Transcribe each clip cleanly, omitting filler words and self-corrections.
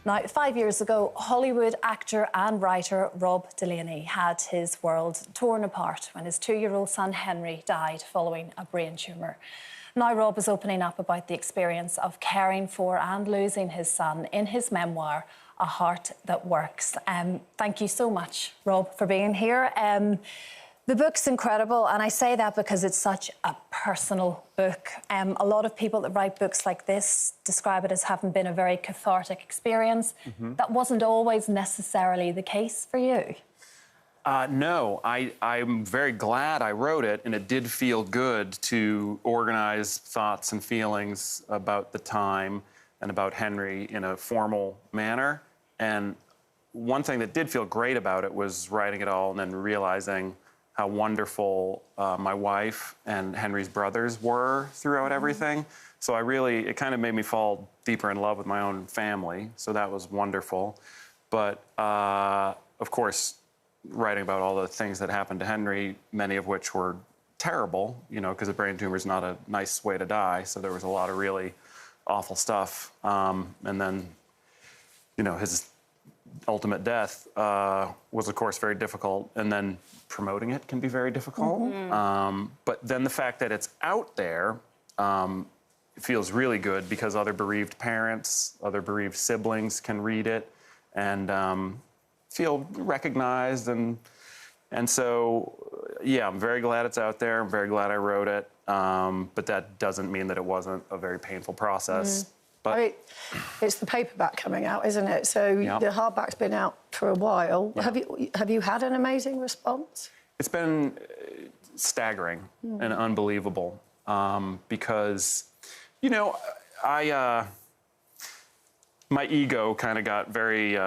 Now, 5 years ago, Hollywood actor and writer Rob Delaney had his world torn apart when his 2-year-old son Henry died following a brain tumour. Now Rob is opening up about the experience of caring for and losing his son in his memoir, A Heart That Works. Thank you so much, Rob, for being here. The book's incredible, and I say that because it's such a personal book. A lot of people that write books like this describe it as having been a very cathartic experience. That wasn't always necessarily the case for you. No, I'm very glad I wrote it, and it did feel good to organize thoughts and feelings about the time and about Henry in a formal manner. And one thing that did feel great about it was writing it all and then realizing how wonderful my wife and Henry's brothers were throughout everything. So it kind of made me fall deeper in love with my own family. So that was wonderful. But of course, writing about all the things that happened to Henry, many of which were terrible, you know, because a brain tumor is not a nice way to die. So there was a lot of really awful stuff. And then, you know, his ultimate death was, of course, very difficult. And then promoting it can be very difficult. But then the fact that it's out there feels really good because other bereaved parents, other bereaved siblings can read it and feel recognized. And so, yeah, I'm very glad it's out there. I'm very glad I wrote it. But that doesn't mean that it wasn't a very painful process. But I mean, it's the paperback coming out, isn't it? So the hardback's been out for a while. Have you had an amazing response? It's been staggering and unbelievable because, you know, my ego kind of got very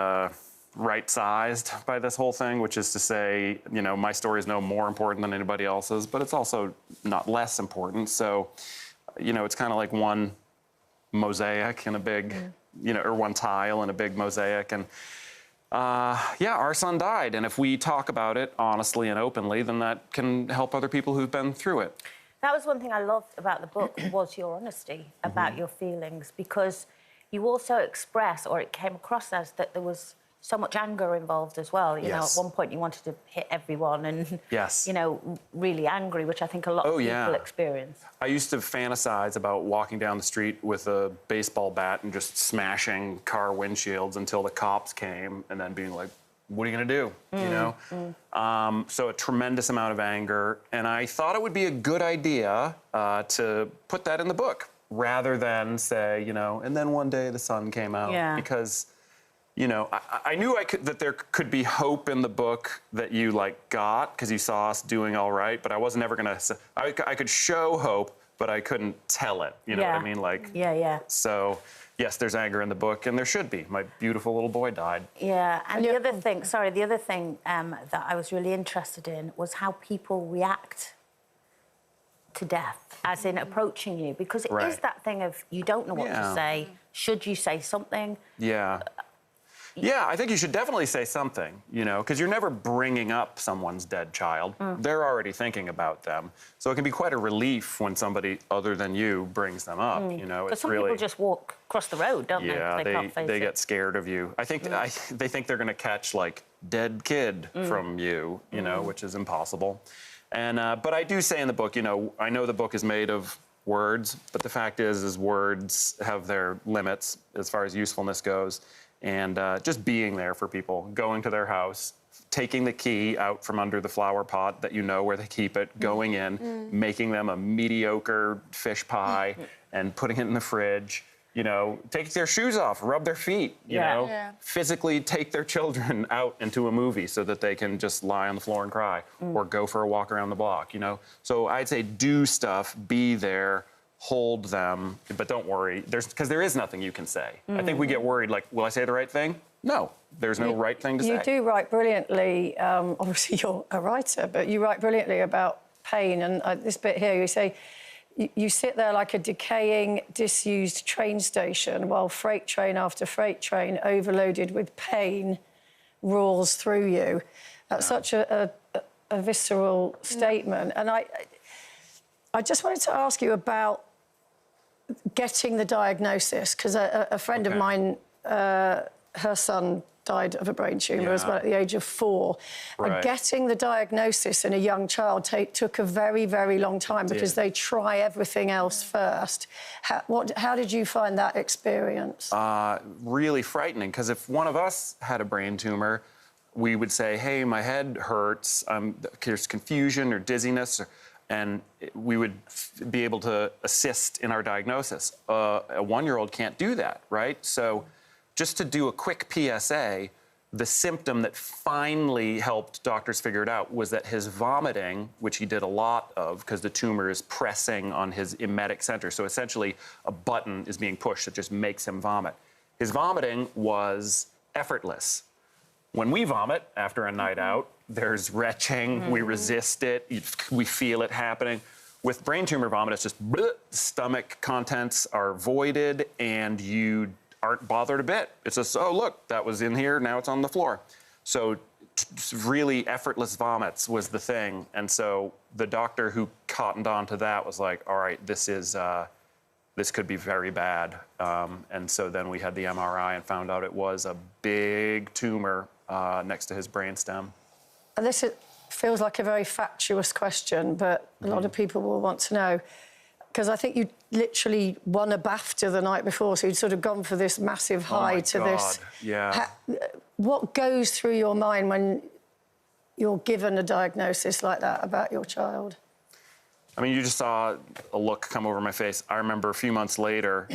right-sized by this whole thing, which is to say, you know, my story is no more important than anybody else's, but it's also not less important. So, you know, it's kind of like one mosaic in a big, you know, or one tile in a big mosaic. And yeah, our son died. And if we talk about it honestly and openly, then that can help other people who've been through it. That was one thing I loved about the book was your honesty about your feelings, because you also express, or it came across as, that there was so much anger involved as well. You know, at one point you wanted to hit everyone and, you know, really angry, which I think a lot of people experience. I used to fantasize about walking down the street with a baseball bat and just smashing car windshields until the cops came and then being like, what are you going to do, you know? So a tremendous amount of anger. And I thought it would be a good idea to put that in the book rather than say, you know, and then one day the sun came out. Because, you know, I knew that there could be hope in the book that you, like, got because you saw us doing all right, but I wasn't ever going to... I could show hope, but I couldn't tell it, you know what I mean? Like, so... Yes, there's anger in the book, and there should be. My beautiful little boy died. Yeah, and the other thing, the other thing that I was really interested in was how people react to death, as in approaching you, because it is that thing of you don't know what to say. Should you say something? Yeah, I think you should definitely say something, you know, because you're never bringing up someone's dead child. They're already thinking about them. So it can be quite a relief when somebody other than you brings them up, you know. But some people just walk across the road, don't they? Yeah, they get scared of you. I think they think they're going to catch, like, dead kid from you, you know, which is impossible. And but I do say in the book, you know, I know the book is made of words, but the fact is words have their limits as far as usefulness goes. And just being there for people, going to their house, taking the key out from under the flower pot that you know where they keep it, going in, making them a mediocre fish pie and putting it in the fridge, you know, take their shoes off, rub their feet, you know, physically take their children out into a movie so that they can just lie on the floor and cry or go for a walk around the block, you know. So I'd say do stuff, be there, hold them, but don't worry, because there is nothing you can say. I think we get worried, like, will I say the right thing? No, there's no right thing to say. You do write brilliantly, obviously you're a writer, but you write brilliantly about pain, and this bit here, you say, you sit there like a decaying, disused train station while freight train after freight train, overloaded with pain, roars through you. That's such a visceral statement, and I just wanted to ask you about getting the diagnosis, because a friend of mine her son died of a brain tumour as well at the age of 4. Right. And getting the diagnosis in a young child took a very, very long time because they try everything else first. How did you find that experience? Really frightening, because if one of us had a brain tumour, we would say, hey, my head hurts, there's confusion or dizziness, and we would be able to assist in our diagnosis. A 1-year-old can't do that, right? So just to do a quick PSA, the symptom that finally helped doctors figure it out was that his vomiting, which he did a lot of because the tumor is pressing on his emetic center. So essentially a button is being pushed that just makes him vomit. His vomiting was effortless. When we vomit after a night out, there's retching, we resist it, we feel it happening. With brain tumor vomit, it's just bleh, stomach contents are voided and you aren't bothered a bit. It's just, oh, look, that was in here, now it's on the floor. So really effortless vomits was the thing. And so the doctor who cottoned on to that was like, all right, this could be very bad. And so then we had the MRI and found out it was a big tumor next to his brainstem. And this feels like a very fatuous question, but a lot of people will want to know. Because I think you literally won a BAFTA the night before, so you'd sort of gone for this massive high to this. Yeah. What goes through your mind when you're given a diagnosis like that about your child? I mean, you just saw a look come over my face. I remember a few months later,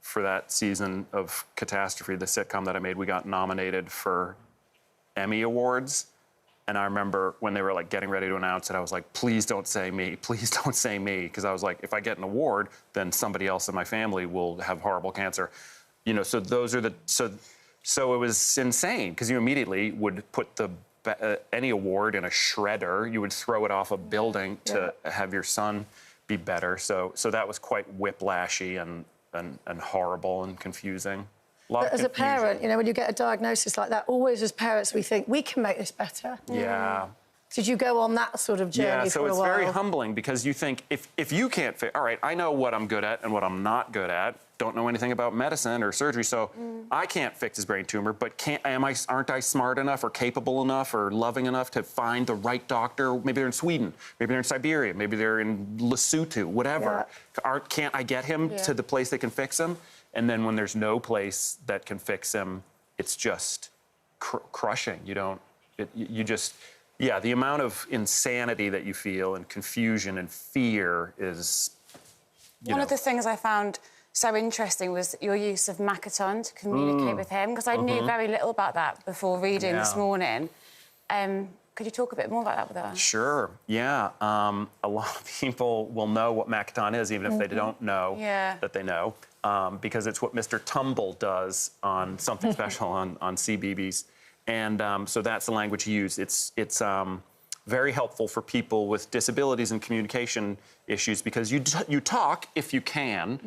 for that season of Catastrophe, the sitcom that I made, we got nominated for Emmy Awards. And I remember when they were like getting ready to announce it, I was like, please don't say me, please don't say me. Because I was like, if I get an award, then somebody else in my family will have horrible cancer. You know, so those are the, so it was insane because you immediately would put any award in a shredder. You would throw it off a building to have your son be better. So that was quite whiplashy and horrible and confusing. But as a parent, you know, when you get a diagnosis like that, always as parents we think, we can make this better. Yeah. Did you go on that sort of journey for a while? Yeah, so it's very humbling because you think, if you can't all right, I know what I'm good at and what I'm not good at. Don't know anything about medicine or surgery, so I can't fix his brain tumor, but aren't I smart enough or capable enough or loving enough to find the right doctor? Maybe they're in Sweden, maybe they're in Siberia, maybe they're in Lesotho, whatever. Yeah. Can't I get him to the place that can fix him? And then when there's no place that can fix him, it's just crushing. You just, the amount of insanity that you feel and confusion and fear is, One of the things I found so interesting was your use of Makaton to communicate with him, because I knew very little about that before reading this morning. Could you talk a bit more about that with us? Sure, yeah. A lot of people will know what Makaton is, even if they don't know that they know, because it's what Mr. Tumble does on Something Special on CBeebies. And so that's the language he used. It's very helpful for people with disabilities and communication issues because you talk if you can,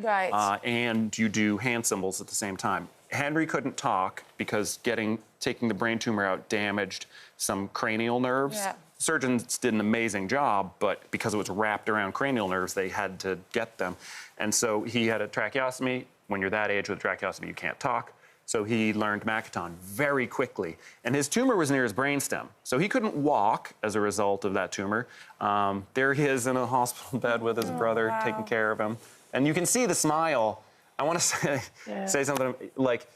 and you do hand symbols at the same time. Henry couldn't talk because taking the brain tumor out damaged some cranial nerves. Yeah. Surgeons did an amazing job, but because it was wrapped around cranial nerves, they had to get them. And so he had a tracheostomy. When you're that age with a tracheostomy, you can't talk. So he learned Makaton very quickly. And his tumor was near his brainstem. So he couldn't walk as a result of that tumor. There he is in a hospital bed with his brother taking care of him. And you can see the smile. I want to say something like,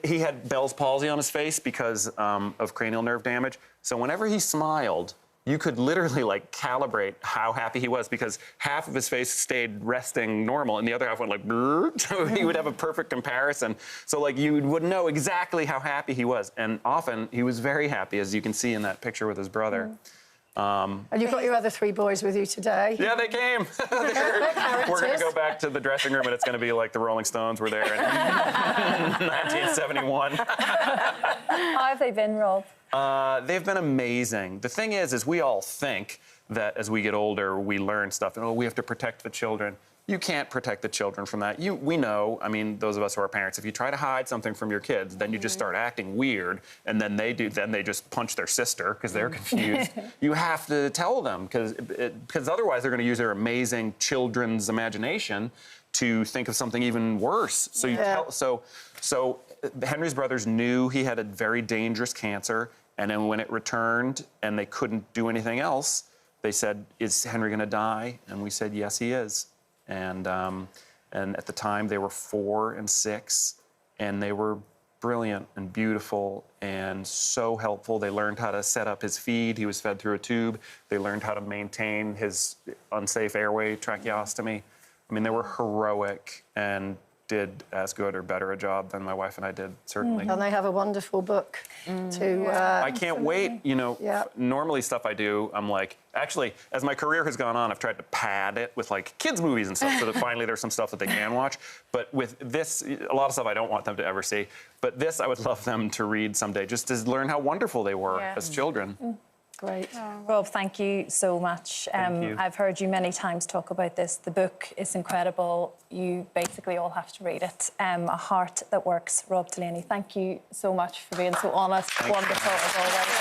he had Bell's palsy on his face because of cranial nerve damage. So whenever he smiled, you could literally like calibrate how happy he was because half of his face stayed resting normal and the other half went like, brrr, so he would have a perfect comparison. So like you would know exactly how happy he was. And often he was very happy, as you can see in that picture with his brother. And you've got your other 3 boys with you today. Yeah, they came. We're going to go back to the dressing room and it's going to be like the Rolling Stones were there in 1971. How have they been, Rob? They've been amazing. The thing is we all think that as we get older, we learn stuff and, we have to protect the children. You can't protect the children from that. We know, I mean, those of us who are parents, if you try to hide something from your kids, then you just start acting weird, and then they just punch their sister because they're confused. You have to tell them because otherwise they're going to use their amazing children's imagination to think of something even worse. So you tell. So Henry's brothers knew he had a very dangerous cancer, and then when it returned and they couldn't do anything else, they said, "Is Henry going to die?" And we said, "Yes, he is." And at the time, they were 4 and 6, and they were brilliant and beautiful and so helpful. They learned how to set up his feed. He was fed through a tube. They learned how to maintain his unsafe airway tracheostomy. I mean, they were heroic and did as good or better a job than my wife and I did, certainly. And they have a wonderful book to... I can't wait, you know, normally stuff I do, I'm like, actually, as my career has gone on, I've tried to pad it with like kids' movies and stuff so that finally there's some stuff that they can watch. But with this, a lot of stuff I don't want them to ever see. But this, I would love them to read someday, just to learn how wonderful they were as children. Great. Rob, thank you so much. Thank you. I've heard you many times talk about this. The book is incredible. You basically all have to read it. A Heart That Works, Rob Delaney. Thank you so much for being so honest, wonderful as always.